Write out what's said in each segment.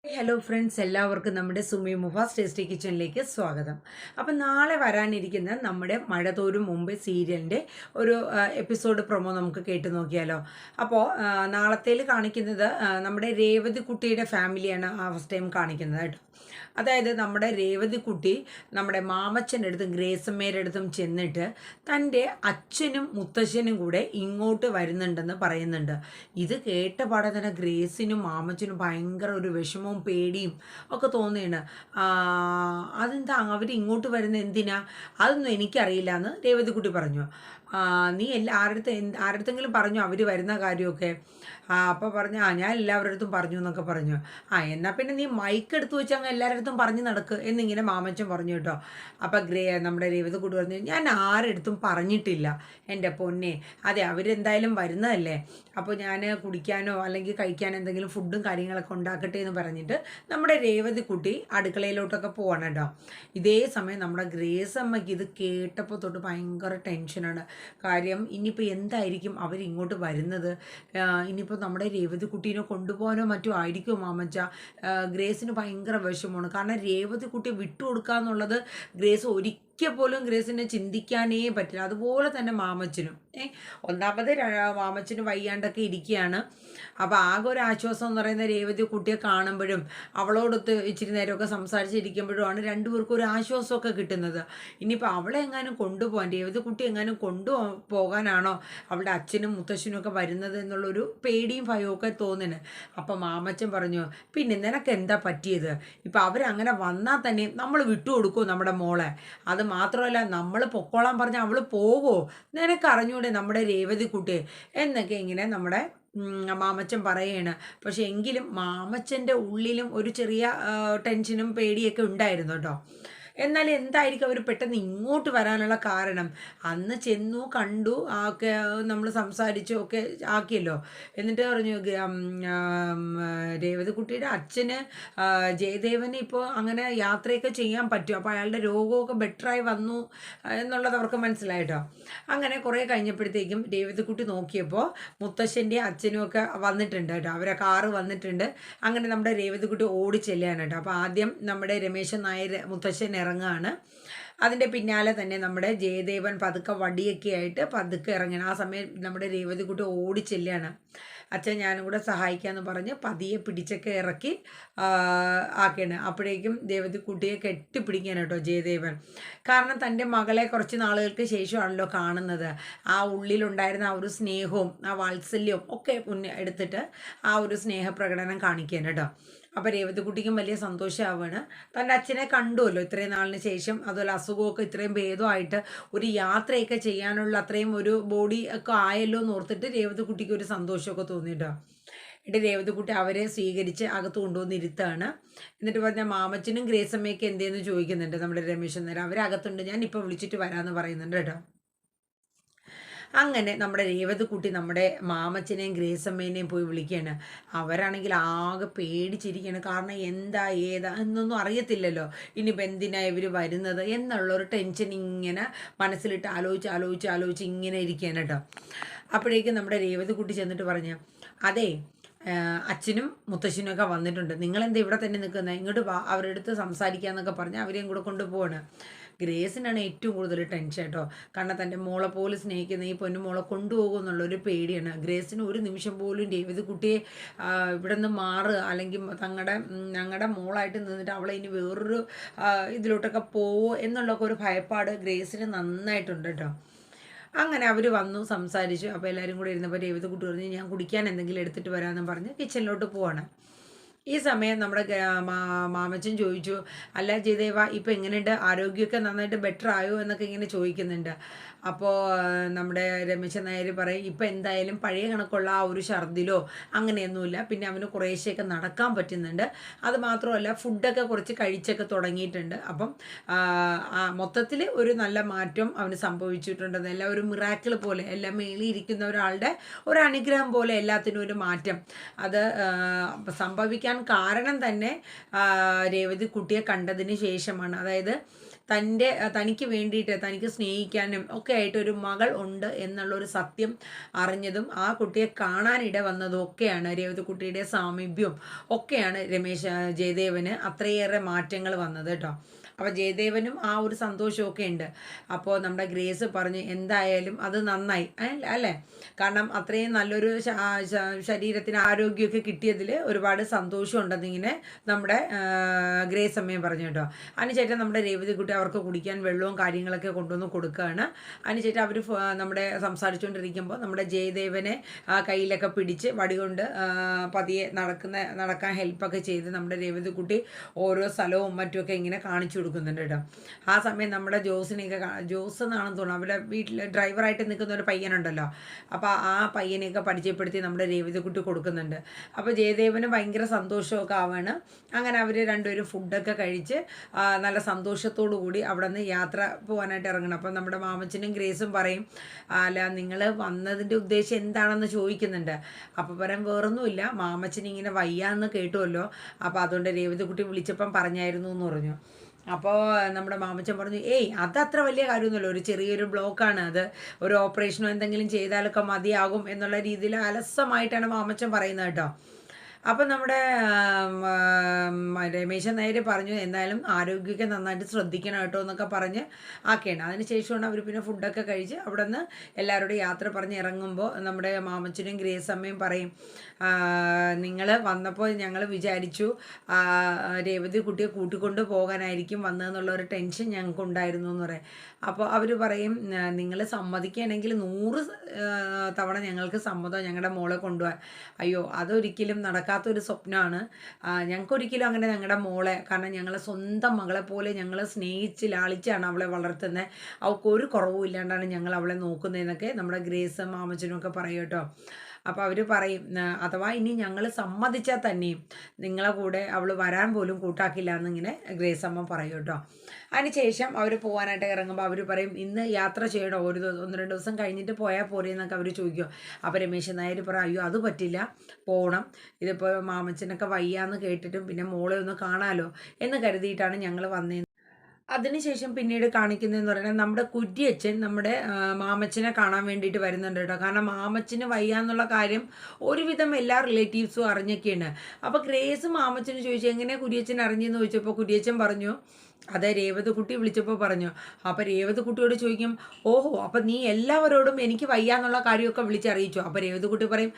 Hello friends, എല്ലാവർക്കും നമ്മുടെ Sumi Mufas tasty കിച്ചണിലേക്ക് സ്വാഗതം. അപ്പം നാളെ വരാനിരിക്കുന്ന നമ്മുടെ മഴ തോരും മുമ്പ് സീരിയലിൻ്റെ ഒരു എപ്പിസോഡ് പ്രൊമോ നമുക്ക് കേട്ട് നോക്കിയാലോ. അപ്പോൾ നാളത്തേൽ കാണിക്കുന്നത് നമ്മുടെ രേവതി കുട്ടിയുടെ ഫാമിലിയാണ് ഫസ്റ്റ് ടൈം കാണിക്കുന്നത് കേട്ടോ. അതായത് നമ്മുടെ രേവതി കുട്ടി നമ്മുടെ മാമച്ചൻ്റെ അടുത്തും ഗ്രേസമ്മയുടെ അടുത്തും ചെന്നിട്ട് തൻ്റെ അച്ഛനും മുത്തശ്ശനും കൂടെ ഇങ്ങോട്ട് വരുന്നുണ്ടെന്ന് പറയുന്നുണ്ട്. ഇത് കേട്ട പാടെ തന്നെ ഗ്രേസിനും മാമച്ചനും ഭയങ്കര ഒരു വിഷമവും പേടിയും ഒക്കെ തോന്നിയാണ്. അതെന്താ അവർ ഇങ്ങോട്ട് വരുന്ന എന്തിനാ, അതൊന്നും എനിക്കറിയില്ല എന്ന് രേവതിക്കുട്ടി പറഞ്ഞു. നീ ആരടുത്തെങ്കിലും പറഞ്ഞു അവർ വരുന്ന കാര്യമൊക്കെ? അപ്പോൾ പറഞ്ഞു, ഞാൻ എല്ലാവരുടെ അടുത്തും പറഞ്ഞു എന്നൊക്കെ പറഞ്ഞു. എന്നാൽ പിന്നെ നീ മൈക്ക് എടുത്ത് വെച്ച് അങ്ങ് എല്ലാവരുടെ അടുത്തും പറഞ്ഞു നടക്ക് എന്നിങ്ങനെ മാമച്ചൻ പറഞ്ഞു കേട്ടോ. അപ്പം നമ്മുടെ രേവതിക്കുട്ടി പറഞ്ഞു, ഞാൻ ആരടുത്തും പറഞ്ഞിട്ടില്ല എൻ്റെ പൊന്നെ. അതെ, അവരെന്തായാലും വരുന്നതല്ലേ, അപ്പോൾ ഞാൻ കുടിക്കാനോ അല്ലെങ്കിൽ കഴിക്കാനോ എന്തെങ്കിലും ഫുഡും കാര്യങ്ങളൊക്കെ ഉണ്ടാക്കട്ടെ എന്ന് പറഞ്ഞിട്ട് നമ്മുടെ രേവതിക്കുട്ടി അടുക്കളയിലോട്ടൊക്കെ പോകണം കേട്ടോ. ഇതേ സമയം നമ്മുടെ ഗ്രേസ് അമ്മയ്ക്ക് ഇത് കേട്ടപ്പോൾ തൊട്ട് ഭയങ്കര ടെൻഷനാണ്. കാര്യം ഇനിയിപ്പോൾ എന്തായിരിക്കും അവരിങ്ങോട്ട് വരുന്നത്, ഇനിയിപ്പോൾ നമ്മുടെ രേവതിക്കുട്ടീനെ കൊണ്ടുപോകാനോ മറ്റോ ആയിരിക്കും മാമച്ച. ഗ്രേസിന് ഭയങ്കര വിഷമമാണ്. കാരണം രേവതിക്കുട്ടിയെ വിട്ടുകൊടുക്കുക എന്നുള്ളത് ഗ്രേസ് ഒരിക്കൽ പോലും ഗ്രേസിനെ ചിന്തിക്കാനേ പറ്റില്ല. അതുപോലെ തന്നെ മാമച്ചനും ഒന്നാമത് മാമച്ചന് വയ്യാണ്ടൊക്കെ ഇരിക്കുകയാണ്. അപ്പോൾ ആകെ ഒരു ആശ്വാസം എന്ന് പറയുന്ന രേവതി കുട്ടിയെ കാണുമ്പോഴും അവളോടൊത്ത് ഇച്ചിരി നേരമൊക്കെ സംസാരിച്ചിരിക്കുമ്പോഴുമാണ് രണ്ടുപേർക്കും ഒരു ആശ്വാസമൊക്കെ കിട്ടുന്നത്. ഇനിയിപ്പോൾ അവളെ എങ്ങാനും കൊണ്ടുപോകാൻ, രേവതി കുട്ടി എങ്ങാനും കൊണ്ടുപോകാനാണോ അവളുടെ അച്ഛനും മുത്തശ്ശനും ഒക്കെ വരുന്നത് എന്നുള്ളൊരു പേടിയും ഭയവും ഒക്കെ തോന്നുന്നു. അപ്പം മാമച്ചൻ പറഞ്ഞു, പിന്നെ നിനക്ക് എന്താ പറ്റിയത്? ഇപ്പം അവരങ്ങനെ വന്നാൽ തന്നെ നമ്മൾ വിട്ടുകൊടുക്കുമോ നമ്മുടെ മോളെ? അത് മാത്രമല്ല, നമ്മൾ പൊക്കോളാൻ പറഞ്ഞാൽ അവൾ പോവോ? നിനക്കറിഞ്ഞൂടെ നമ്മുടെ രേവതി കുട്ടി എന്നൊക്കെ ഇങ്ങനെ നമ്മുടെ മാമച്ചൻ പറയാണ്. പക്ഷെ എങ്കിലും മാമച്ചൻ്റെ ഉള്ളിലും ഒരു ചെറിയ ടെൻഷനും പേടിയൊക്കെ ഉണ്ടായിരുന്നു കേട്ടോ. എന്നാൽ എന്തായിരിക്കും അവർ പെട്ടെന്ന് ഇങ്ങോട്ട് വരാനുള്ള കാരണം? അന്ന് ചെന്നു കണ്ടു ഒക്കെ നമ്മൾ സംസാരിച്ചു ഒക്കെ ആക്കിയല്ലോ. എന്നിട്ട് പറഞ്ഞു രേവതിക്കുട്ടിയുടെ അച്ഛന് ജയദേവന് ഇപ്പോൾ അങ്ങനെ യാത്രയൊക്കെ ചെയ്യാൻ പറ്റും, അപ്പോൾ അയാളുടെ രോഗമൊക്കെ ബെറ്ററായി വന്നു എന്നുള്ളത് അവർക്ക് മനസ്സിലായിട്ടോ. അങ്ങനെ കുറേ കഴിഞ്ഞപ്പോഴത്തേക്കും രേവതിക്കുട്ടി നോക്കിയപ്പോൾ മുത്തശ്ശൻ്റെ അച്ഛനും ഒക്കെ വന്നിട്ടുണ്ട് കേട്ടോ. അവരെ കാറ് വന്നിട്ടുണ്ട്. അങ്ങനെ നമ്മുടെ രേവതിക്കുട്ടി ഓടി ചെല്ലുകയാണ് കേട്ടോ. അപ്പോൾ ആദ്യം നമ്മുടെ രമേശൻ നായർ മുത്തശ്ശൻ ഇറങ്ങുകയാണ്. അതിൻ്റെ പിന്നാലെ തന്നെ നമ്മുടെ ജയദേവൻ പതുക്കെ വടിയൊക്കെ ആയിട്ട് പതുക്കെ ഇറങ്ങണം. ആ സമയം നമ്മുടെ രേവതിക്കുട്ടി ഓടി ചെല്ലുകയാണ്. അച്ഛൻ ഞാനും കൂടെ സഹായിക്കാമെന്ന് പറഞ്ഞ് പതിയെ പിടിച്ചൊക്കെ ഇറക്കി ആക്കിയാണ്. അപ്പോഴേക്കും രേവതിക്കുട്ടിയെ കെട്ടിപ്പിടിക്കാൻ കേട്ടോ ജയദേവൻ. കാരണം തൻ്റെ മകളെ കുറച്ച് നാളുകൾക്ക് ശേഷമാണല്ലോ കാണുന്നത്. ആ ഉള്ളിലുണ്ടായിരുന്ന ആ ഒരു സ്നേഹവും ആ വാത്സല്യവും ഒക്കെ എടുത്തിട്ട് ആ ഒരു സ്നേഹപ്രകടനം കാണിക്കാൻ കേട്ടോ. അപ്പോൾ രേവതിക്കുട്ടിക്കും വലിയ സന്തോഷമാവുകയാണ്. തൻ്റെ അച്ഛനെ കണ്ടുവല്ലോ ഇത്രയും നാളിന് ശേഷം. അതുപോലെ അസുഖമൊക്കെ ഇത്രയും ഭേദമായിട്ട് ഒരു യാത്രയൊക്കെ ചെയ്യാനുള്ള അത്രയും ഒരു ബോഡി ഒക്കെ ആയല്ലോ എന്ന് ഓർത്തിട്ട് രേവതിക്കുട്ടിക്ക് ഒരു സന്തോഷമൊക്കെ തോന്നിയിട്ടോ. എന്നിട്ട് രേവതിക്കുട്ടി അവരെ സ്വീകരിച്ച് അകത്ത് കൊണ്ടുവന്ന് ഇരുത്താണ്. എന്നിട്ട് പറഞ്ഞാൽ മാമച്ചനും ഗ്രേസമ്മയൊക്കെ എന്തേന്ന് ചോദിക്കുന്നുണ്ട് നമ്മുടെ രമേശൻ നേരം. അവരകത്തുണ്ട്, ഞാൻ ഇപ്പോൾ വിളിച്ചിട്ട് വരാമെന്ന് പറയുന്നുണ്ട് കേട്ടോ. അങ്ങനെ നമ്മുടെ രേവതിക്കുട്ടി നമ്മുടെ മാമച്ചനെയും ഗ്രേസമ്മേനെയും പോയി വിളിക്കുകയാണ്. അവരാണെങ്കിൽ ആകെ പേടിച്ചിരിക്കുകയാണ്. കാരണം എന്താ ഏതാ എന്നൊന്നും അറിയത്തില്ലല്ലോ. ഇനിയിപ്പോൾ എന്തിനാണ് ഇവർ വരുന്നത് എന്നുള്ളൊരു ടെൻഷൻ ഇങ്ങനെ മനസ്സിലിട്ട് ആലോചിച്ച് ഇങ്ങനെ ഇരിക്കുകയാണ് കേട്ടോ. അപ്പോഴേക്കും നമ്മുടെ രേവതിക്കുട്ടി ചെന്നിട്ട് പറഞ്ഞു, അതെ അച്ഛനും മുത്തശ്ശനും ഒക്കെ വന്നിട്ടുണ്ട്, നിങ്ങളെന്താ ഇവിടെ തന്നെ നിൽക്കുന്നത്, ഇങ്ങോട്ട് വാ, അവരുടെ അടുത്ത് സംസാരിക്കാമെന്നൊക്കെ പറഞ്ഞ് അവരെയും കൂടെ കൊണ്ടുപോവാണ്. ഗ്രേസിനാണ് ഏറ്റവും കൂടുതൽ ടെൻഷൻ കേട്ടോ. കാരണം തൻ്റെ മോളെ പോലെ സ്നേഹിക്കുന്ന ഈ പൊന്നുമോളെ കൊണ്ടുപോകും എന്നുള്ളൊരു പേടിയാണ് ഗ്രേസിന്. ഒരു നിമിഷം പോലും രേവതിക്കുട്ടിയെ ഇവിടെ നിന്ന് മാറുക അല്ലെങ്കിൽ ഞങ്ങളുടെ മോളായിട്ട് നിന്നിട്ട് അവളെ ഇനി വേറൊരു ഇതിലോട്ടൊക്കെ പോവോ എന്നുള്ളൊക്കെ ഒരു ഭയപ്പാട് ഗ്രേസിന് നന്നായിട്ടുണ്ട് കേട്ടോ. അങ്ങനെ അവർ വന്നു സംസാരിച്ചു. അപ്പോൾ എല്ലാവരും കൂടെ ഇരുന്നപ്പോൾ രേവതിക്കുട്ടി പറഞ്ഞു, ഞാൻ കുടിക്കാൻ എന്തെങ്കിലും എടുത്തിട്ട് വരാമെന്ന് പറഞ്ഞ് കിച്ചണിലോട്ട് പോവാണ്. ഈ സമയം നമ്മുടെ മാമച്ചൻ ചോദിച്ചു, അല്ല ജയദേവ ഇപ്പോൾ എങ്ങനെയുണ്ട്, ആരോഗ്യമൊക്കെ നന്നായിട്ട് ബെറ്റർ ആയോ എന്നൊക്കെ ഇങ്ങനെ ചോദിക്കുന്നുണ്ട്. അപ്പോൾ നമ്മുടെ രമേശൻ നായർ പറയും, ഇപ്പം എന്തായാലും പഴയ കണക്കുള്ള ആ ഒരു ഛർദിലോ അങ്ങനെയൊന്നുമില്ല. പിന്നെ അവന് കുറേശ്ശെയൊക്കെ നടക്കാൻ പറ്റുന്നുണ്ട്. അത് മാത്രമല്ല ഫുഡൊക്കെ കുറച്ച് കഴിച്ചൊക്കെ തുടങ്ങിയിട്ടുണ്ട്. അപ്പം മൊത്തത്തിൽ ഒരു നല്ല മാറ്റം അവന് സംഭവിച്ചിട്ടുണ്ടെന്ന്. എല്ലാം ഒരു മിറാക്കിൾ പോലെ, എല്ലാം മേളിയിരിക്കുന്ന ഒരാളുടെ ഒരു അനുഗ്രഹം പോലെ എല്ലാത്തിനും ഒരു മാറ്റം അത് സംഭവിക്കാൻ കാരണം തന്നെ രേവതിക്കുട്ടിയെ കണ്ടതിന് ശേഷമാണ്. അതായത് തനിക്ക് വേണ്ടിയിട്ട് തനിക്ക് സ്നേഹിക്കാനും ഒക്കെ ആയിട്ടൊരു മകൾ ഉണ്ട് എന്നുള്ളൊരു സത്യം അറിഞ്ഞതും ആ കുട്ടിയെ കാണാനിട വന്നതും ഒക്കെയാണ് രേവതിക്കുട്ടിയുടെ സാമീപ്യവും ഒക്കെയാണ് ജയദേവന് അത്രയേറെ മാറ്റങ്ങൾ വന്നത് കേട്ടോ. അപ്പോൾ ജയദേവനും ആ ഒരു സന്തോഷമൊക്കെ ഉണ്ട്. അപ്പോൾ നമ്മുടെ ഗ്രേസ് പറഞ്ഞു എന്തായാലും അത് നന്നായി അല്ലേ, കാരണം അത്രയും നല്ലൊരു ശരീരത്തിന് ആരോഗ്യമൊക്കെ കിട്ടിയതിൽ ഒരുപാട് സന്തോഷമുണ്ടെന്നിങ്ങനെ നമ്മുടെ ഗ്രേസ് അമ്മയും പറഞ്ഞു കേട്ടോ. അതിനുശേഷം നമ്മുടെ രേവതിക്കുട്ടി അവർക്ക് കുടിക്കാൻ വെള്ളവും കാര്യങ്ങളൊക്കെ കൊണ്ടുവന്ന് കൊടുക്കുകയാണ്. അതിനുശേഷം അവർ നമ്മുടെ സംസാരിച്ചുകൊണ്ടിരിക്കുമ്പോൾ നമ്മുടെ ജയദേവനെ കയ്യിലൊക്കെ പിടിച്ച് വടി കൊണ്ട് പതിയെ നടക്കാൻ ഹെൽപ്പൊക്കെ ചെയ്ത് നമ്മുടെ രേവതിക്കുട്ടി ഓരോ സ്ഥലവും മറ്റുമൊക്കെ ഇങ്ങനെ കാണിച്ചു കൊടുക്കുന്നുണ്ട് കേട്ടോ. ആ സമയം നമ്മുടെ ജോസ് എന്നാണെന്ന് തോന്നുന്നു, അവരുടെ വീട്ടിൽ ഡ്രൈവറായിട്ട് നിൽക്കുന്ന ഒരു പയ്യനുണ്ടല്ലോ, അപ്പോൾ ആ പയ്യനെയൊക്കെ പരിചയപ്പെടുത്തി നമ്മുടെ രേവതിക്കുട്ടി കൊടുക്കുന്നുണ്ട്. അപ്പോൾ ജയദേവന് ഭയങ്കര സന്തോഷമൊക്കെ ആവാണ്. അങ്ങനെ അവർ രണ്ടുപേരും ഫുഡൊക്കെ കഴിച്ച് നല്ല സന്തോഷത്തോടു കൂടി അവിടെ നിന്ന് യാത്ര പോകാനായിട്ട് ഇറങ്ങണം. അപ്പം നമ്മുടെ മാമച്ചനും ഗ്രേസും പറയും അല്ല നിങ്ങൾ വന്നതിൻ്റെ ഉദ്ദേശം എന്താണെന്ന് ചോദിക്കുന്നുണ്ട്. അപ്പോൾ പറയാൻ വേറൊന്നുമില്ല, മാമച്ചൻ ഇങ്ങനെ വയ്യാന്ന് കേട്ടുമല്ലോ, അപ്പോൾ അതുകൊണ്ട് രേവതിക്കുട്ടി വിളിച്ചപ്പം പറഞ്ഞായിരുന്നു എന്ന് പറഞ്ഞു. അപ്പോൾ നമ്മുടെ മാമച്ചൻ പറഞ്ഞു അതത്ര വലിയ കാര്യമൊന്നുമില്ല, ഒരു ചെറിയൊരു ബ്ലോക്കാണ്, അത് ഒരു ഓപ്പറേഷനോ എന്തെങ്കിലും ചെയ്താലൊക്കെ മതിയാകും എന്നുള്ള രീതിയിൽ അലസമായിട്ടാണ് മാമച്ചൻ പറയുന്നത് കേട്ടോ. അപ്പം നമ്മുടെ രമേശൻ നായർ പറഞ്ഞു എന്തായാലും ആരോഗ്യമൊക്കെ നന്നായിട്ട് ശ്രദ്ധിക്കണം കേട്ടോ എന്നൊക്കെ പറഞ്ഞ് ആക്കിയാണ്. അതിനുശേഷമാണ് അവർ പിന്നെ ഫുഡൊക്കെ കഴിച്ച് അവിടെ നിന്ന് എല്ലാവരോടും യാത്ര പറഞ്ഞ് ഇറങ്ങുമ്പോൾ നമ്മുടെ മാമച്ചനും ഗ്രേസ് അമ്മയും പറയും നിങ്ങൾ വന്നപ്പോൾ ഞങ്ങൾ വിചാരിച്ചു രേവതി കുട്ടിയെ കൂട്ടിക്കൊണ്ട് പോകാനായിരിക്കും വന്നതെന്നുള്ള ഒരു ടെൻഷൻ ഞങ്ങൾക്കുണ്ടായിരുന്നു എന്ന് പറയും. അപ്പോൾ അവർ പറയും നിങ്ങൾ സമ്മതിക്കുകയാണെങ്കിൽ 100 തവണ ഞങ്ങൾക്ക് സമ്മതം ഞങ്ങളുടെ മോളെ കൊണ്ടുപോകാൻ. അയ്യോ അതൊരിക്കലും നടക്കാത്തൊരു സ്വപ്നമാണ്, ഞങ്ങൾക്കൊരിക്കലും അങ്ങനെ ഞങ്ങളുടെ മോളെ, കാരണം ഞങ്ങളെ സ്വന്തം മകളെ പോലെ ഞങ്ങൾ സ്നേഹിച്ച് ലാളിച്ചാണ് അവളെ വളർത്തുന്നത്, അവൾക്കൊരു കുറവും ഇല്ലാണ്ടാണ് ഞങ്ങൾ അവളെ നോക്കുന്നതെന്നൊക്കെ നമ്മുടെ ഗ്രേസ് മാമച്ചനും ഒക്കെ പറയും കേട്ടോ. അപ്പോൾ അവർ പറയും അഥവാ ഇനി ഞങ്ങൾ സമ്മതിച്ചാൽ തന്നെയും നിങ്ങളെ കൂടെ അവൾ വരാൻ പോലും കൂട്ടാക്കില്ല എന്നിങ്ങനെ ഗ്രേസ് അമ്മ പറയും കേട്ടോ. അതിനുശേഷം അവർ പോകാനായിട്ട് ഇറങ്ങുമ്പോൾ അവർ പറയും ഇന്ന് യാത്ര ചെയ്യണോ, 1-2 ദിവസം കഴിഞ്ഞിട്ട് പോയാൽ പോരെ എന്നൊക്കെ അവർ ചോദിക്കും. അപ്പോൾ രമേശൻ നായർ പറയും അയ്യോ അത് പറ്റില്ല, പോകണം, ഇതിപ്പോൾ മാമച്ചനൊക്കെ വയ്യാന്ന് കേട്ടിട്ടും പിന്നെ മോളെ ഒന്ന് കാണാമല്ലോ എന്ന് കരുതിയിട്ടാണ് ഞങ്ങൾ വന്നേന്ന്. അതിനുശേഷം പിന്നീട് കാണിക്കുന്നതെന്ന് പറയുന്നത് നമ്മുടെ കുര്യച്ചൻ നമ്മുടെ മാമച്ചനെ കാണാൻ വേണ്ടിയിട്ട് വരുന്നുണ്ട് കേട്ടോ. കാരണം മാമച്ചന് വയ്യാന്നുള്ള കാര്യം ഒരുവിധം എല്ലാ റിലേറ്റീവ്സും അറിഞ്ഞൊക്കെയാണ്. അപ്പോൾ ഗ്രേസ് മാമച്ചന് ചോദിച്ചു എങ്ങനെയാണ് കുര്യച്ചൻ അറിഞ്ഞെന്ന് ചോദിച്ചപ്പോൾ കുര്യച്ചൻ പറഞ്ഞു അതെ രേവതിക്കുട്ടി വിളിച്ചപ്പോൾ പറഞ്ഞു. അപ്പോൾ രേവതിക്കുട്ടിയോട് ചോദിക്കും ഓഹോ അപ്പോൾ നീ എല്ലാവരോടും എനിക്ക് വയ്യാന്നുള്ള കാര്യമൊക്കെ വിളിച്ചറിയിച്ചു. അപ്പോൾ രേവതിക്കുട്ടി പറയും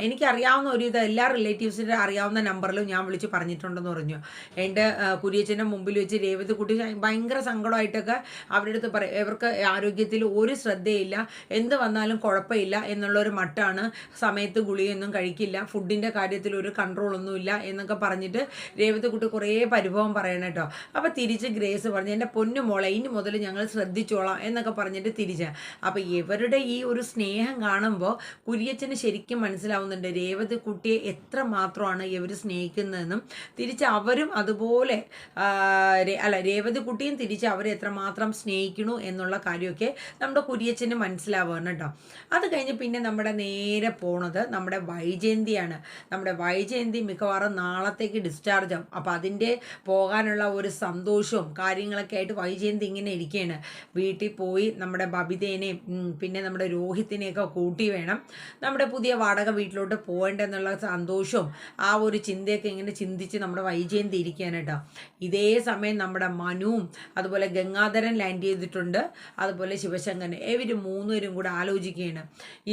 എനിക്കറിയാവുന്ന ഒരുവിധം എല്ലാ റിലേറ്റീവ്സിൻ്റെ അറിയാവുന്ന നമ്പറിലും ഞാൻ വിളിച്ച് പറഞ്ഞിട്ടുണ്ടെന്ന് പറഞ്ഞു. എൻ്റെ കുര്യച്ചൻ്റെ മുമ്പിൽ വെച്ച് രേവതിക്കുട്ടി ഭയങ്കര സങ്കടമായിട്ടൊക്കെ അവരുടെ അടുത്ത് പറയും ഇവർക്ക് ആരോഗ്യത്തിൽ ഒരു ശ്രദ്ധയില്ല, എന്ത് വന്നാലും കുഴപ്പമില്ല എന്നുള്ളൊരു മട്ടാണ്, സമയത്ത് ഗുളിയൊന്നും കഴിക്കില്ല, ഫുഡിൻ്റെ കാര്യത്തിൽ ഒരു കൺട്രോളൊന്നുമില്ല എന്നൊക്കെ പറഞ്ഞിട്ട് രേവതിക്കുട്ടി കുറേ പരിഭവം പറയണം കേട്ടോ. അപ്പോൾ തിരിച്ച് ഗ്രേസ് പറഞ്ഞു എൻ്റെ പൊന്നു മോളെ ഇനി മുതൽ ഞങ്ങൾ ശ്രദ്ധിച്ചോളാം എന്നൊക്കെ പറഞ്ഞിട്ട് തിരിച്ച്. അപ്പോൾ ഇവരുടെ ഈ ഒരു സ്നേഹം കാണുമ്പോൾ കുര്യച്ചന് ശരിക്കും മനസ്സിലാവുന്നുണ്ട് രേവതിക്കുട്ടിയെ എത്ര മാത്രമാണ് ഇവർ സ്നേഹിക്കുന്നതെന്നും തിരിച്ച് അവരും അതുപോലെ രേവതിക്കുട്ടിയും തിരിച്ച് അവരെ എത്രമാത്രം സ്നേഹിക്കണു എന്നുള്ള കാര്യമൊക്കെ നമ്മുടെ കുര്യച്ചന് മനസ്സിലാവുകയാണ് കേട്ടോ. അത് കഴിഞ്ഞ് പിന്നെ നമ്മുടെ നേരെ പോണത് നമ്മുടെ വൈജയന്തിയാണ്. നമ്മുടെ വൈജയന്തി മിക്കവാറും നാളത്തേക്ക് ഡിസ്ചാർജ് ആവും. അപ്പോൾ അതിൻ്റെ പോകാനുള്ള ഒരു സന്തോഷവും കാര്യങ്ങളൊക്കെ ആയിട്ട് വൈജയന്തി ഇങ്ങനെ ഇരിക്കുകയാണ്. വീട്ടിൽ പോയി നമ്മുടെ ബബിതേനെയും പിന്നെ നമ്മുടെ രോഹിത്തിനെയൊക്കെ കൂട്ടി വേണം നമ്മുടെ പുതിയ വാടക വീട്ടിലോട്ട് പോകേണ്ടെന്നുള്ള സന്തോഷവും ആ ഒരു ചിന്തയൊക്കെ ഇങ്ങനെ ചിന്തിച്ച് നമ്മുടെ വൈജയന്തി ഇരിക്കുകയാണ് കേട്ടോ. ഇതേ സമയം നമ്മുടെ മനുവും അതുപോലെ ഗംഗാധരൻ ലാൻഡ് ചെയ്തിട്ടുണ്ട്, അതുപോലെ ശിവശങ്കരൻ, ഇവർ 3 പേരും കൂടെ ആലോചിക്കുകയാണ്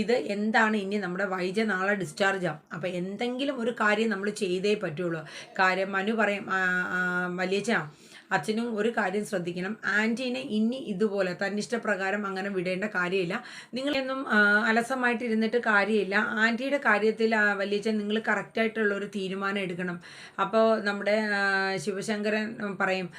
ഇത് എന്താണ് ഇനി നമ്മുടെ വൈജ നാളെ ഡിസ്ചാർജ് ആവും, അപ്പോൾ എന്തെങ്കിലും ഒരു കാര്യം നമ്മൾ ചെയ്തേ പറ്റുള്ളൂ. കാര്യം മനു പറയും വലിയച്ഛ അച്ഛനും ഒരു കാര്യം ശ്രദ്ധിക്കണം, ആൻറ്റീനെ ഇനി ഇതുപോലെ തന്നിഷ്ടപ്രകാരം അങ്ങനെ വിടേണ്ട കാര്യമില്ല, നിങ്ങളൊന്നും അലസമായിട്ട് ഇരുന്നിട്ട് കാര്യമില്ല, ആൻറ്റിയുടെ കാര്യത്തിൽ വലിയച്ഛൻ നിങ്ങൾ കറക്റ്റായിട്ടുള്ളൊരു തീരുമാനം എടുക്കണം. അപ്പോൾ നമ്മുടെ ശിവശങ്കരൻ പറയും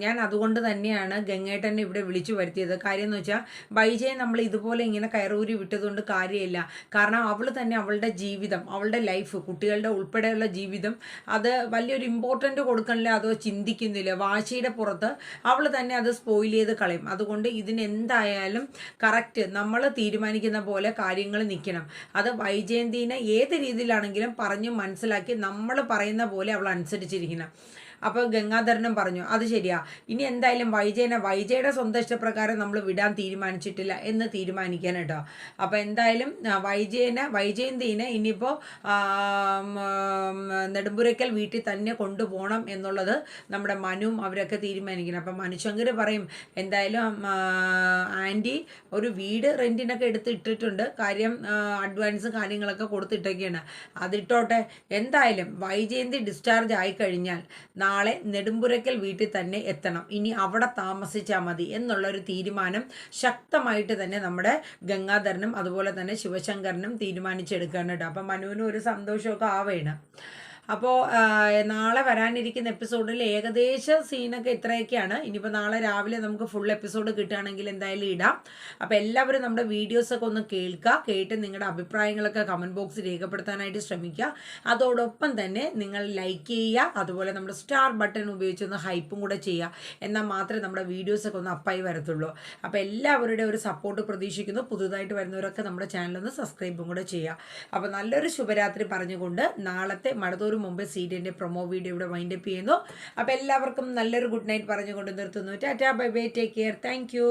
ഞാൻ അതുകൊണ്ട് തന്നെയാണ് ഗംഗേട്ടനെ ഇവിടെ വിളിച്ചു വരുത്തിയത്. കാര്യം എന്ന് വെച്ചാൽ വൈജയെ നമ്മൾ ഇതുപോലെ ഇങ്ങനെ കയറൂരി വിട്ടതുകൊണ്ട് കാര്യമില്ല, കാരണം അവൾ തന്നെ അവളുടെ ജീവിതം, അവളുടെ ലൈഫ്, കുട്ടികളുടെ ഉൾപ്പെടെയുള്ള ജീവിതം അത് വലിയൊരു ഇമ്പോർട്ടൻ്റ് കൊടുക്കണില്ല, അതോ ചിന്തിക്കുന്നില്ല, വാശിയുടെ പുറത്ത് അവൾ തന്നെ അത് സ്പോയിൽ ചെയ്ത് കളയും. അതുകൊണ്ട് ഇതിനെന്തായാലും കറക്റ്റ് നമ്മൾ തീരുമാനിക്കുന്ന പോലെ കാര്യങ്ങൾ നിൽക്കണം. അത് വൈജയന്തിനെ ഏത് രീതിയിലാണെങ്കിലും പറഞ്ഞു മനസ്സിലാക്കി നമ്മൾ പറയുന്ന പോലെ അവൾ അനുസരിച്ചിരിക്കണം. അപ്പോൾ ഗംഗാധരനും പറഞ്ഞു അത് ശരിയാ, ഇനി എന്തായാലും വൈജയുടെ സ്വന്തം ഇഷ്ടപ്രകാരം നമ്മൾ വിടാൻ തീരുമാനിച്ചിട്ടില്ല എന്ന് തീരുമാനിക്കാൻ കേട്ടോ. അപ്പോൾ എന്തായാലും വൈജയന്തിനെ ഇനിയിപ്പോൾ നെടുമ്പുരയ്ക്കൽ വീട്ടിൽ തന്നെ കൊണ്ടുപോകണം എന്നുള്ളത് നമ്മുടെ മനുവും അവരൊക്കെ തീരുമാനിക്കണം. അപ്പം മനുശങ്കർ പറയും എന്തായാലും ആൻറ്റി ഒരു വീട് റെൻറ്റിനൊക്കെ എടുത്തിട്ടിട്ടുണ്ട്, കാര്യം അഡ്വാൻസ് കാര്യങ്ങളൊക്കെ കൊടുത്തിട്ടൊക്കെയാണ്, അതിട്ടോട്ടെ. എന്തായാലും വൈജയന്തി ഡിസ്ചാർജ് ആയിക്കഴിഞ്ഞാൽ നാളെ നെടുമ്പുരയ്ക്കൽ വീട്ടിൽ തന്നെ എത്തണം, ഇനി അവിടെ താമസിച്ചാൽ മതി എന്നുള്ളൊരു തീരുമാനം ശക്തമായിട്ട് തന്നെ നമ്മുടെ ഗംഗാധരനും അതുപോലെ തന്നെ ശിവശങ്കരനും തീരുമാനിച്ചെടുക്കുകയാണ് കേട്ടോ. അപ്പം മനുവിനും ഒരു സന്തോഷമൊക്കെ ആവേണ്. അപ്പോൾ നാളെ വരാനിരിക്കുന്ന എപ്പിസോഡിൽ ഏകദേശ സീനൊക്കെ ഇത്രയൊക്കെയാണ്. ഇനിയിപ്പോൾ നാളെ രാവിലെ നമുക്ക് ഫുൾ എപ്പിസോഡ് കിട്ടുകയാണെങ്കിൽ എന്തായാലും ഇടാം. അപ്പോൾ എല്ലാവരും നമ്മുടെ വീഡിയോസൊക്കെ ഒന്ന് കേട്ട് നിങ്ങളുടെ അഭിപ്രായങ്ങളൊക്കെ കമൻറ്റ് ബോക്സിൽ രേഖപ്പെടുത്താനായിട്ട് ശ്രമിക്കുക. അതോടൊപ്പം തന്നെ നിങ്ങൾ ലൈക്ക് ചെയ്യുക, അതുപോലെ നമ്മുടെ സ്റ്റാർ ബട്ടൺ ഉപയോഗിച്ചൊന്ന് ഹൈപ്പും കൂടെ ചെയ്യുക. എന്നാൽ മാത്രമേ നമ്മുടെ വീഡിയോസൊക്കെ ഒന്ന് അപ്പായി വരത്തുള്ളൂ. അപ്പോൾ എല്ലാവരുടെ ഒരു സപ്പോർട്ട് പ്രതീക്ഷിക്കുന്നു. പുതുതായിട്ട് വരുന്നവരൊക്കെ നമ്മുടെ ചാനലൊന്ന് സബ്സ്ക്രൈബും കൂടെ ചെയ്യുക. അപ്പോൾ നല്ലൊരു ശുഭരാത്രി പറഞ്ഞുകൊണ്ട് നാളത്തെ മഴതോറും മുമ്പ് സീരിയലിന്റെ പ്രൊമോ വീഡിയോ ഇവിടെ വൈൻഡപ്പ് ചെയ്യുന്നു. അപ്പോൾ എല്ലാവർക്കും നല്ലൊരു ഗുഡ് നൈറ്റ് പറഞ്ഞുകൊണ്ട് നിർത്തുന്നു. Tata, bye bye, take care, thank you.